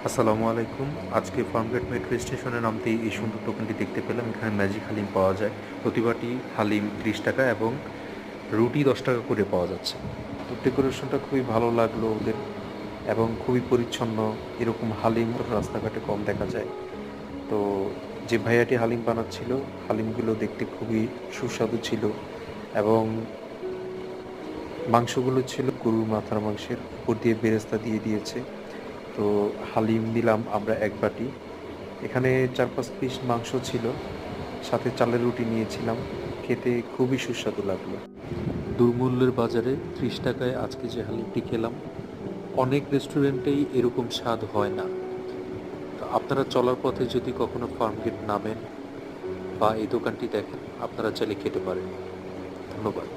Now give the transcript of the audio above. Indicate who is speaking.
Speaker 1: আসসালামু আলাইকুম। আজকে ফার্মগেট মেট্রো স্টেশনে নামতেই এই সুন্দর দোকানটি দেখতে পেলাম। এখানে ম্যাজিক হালিম পাওয়া যায়। প্রতিবারই হালিম ৩০ টাকা এবং রুটি ১০ টাকা করে পাওয়া যাচ্ছে। তো ডেকোরেশনটা খুবই ভালো লাগলো ওদের এবং খুবই পরিচ্ছন্ন। এরকম হালিম রাস্তাঘাটে কম দেখা যায়। তো যে ভাইয়াটি হালিম বানাচ্ছিল, হালিমগুলো দেখতে খুবই সুস্বাদু ছিল এবং মাংসগুলো ছিল গরুর মাথার মাংসের, উপর দিয়ে বেরেস্তা দিয়ে দিয়েছে। তো হালিম নিলাম আমরা ১ বাটি। এখানে ৪-৫ পিস মাংস ছিল, সাথে চালের রুটি নিয়েছিলাম। খেতে খুবই সুস্বাদু লাগলো। দুর্মূল্যের বাজারে ৩০ টাকায় আজকে যে হালিমটি খেলাম, অনেক রেস্টুরেন্টেই এরকম স্বাদ হয় না। তো আপনারা চলার পথে যদি কখনো ফার্মগেট নামেন বা এই দোকানটি দেখেন, আপনারা চাইলে খেতে পারেন। ধন্যবাদ।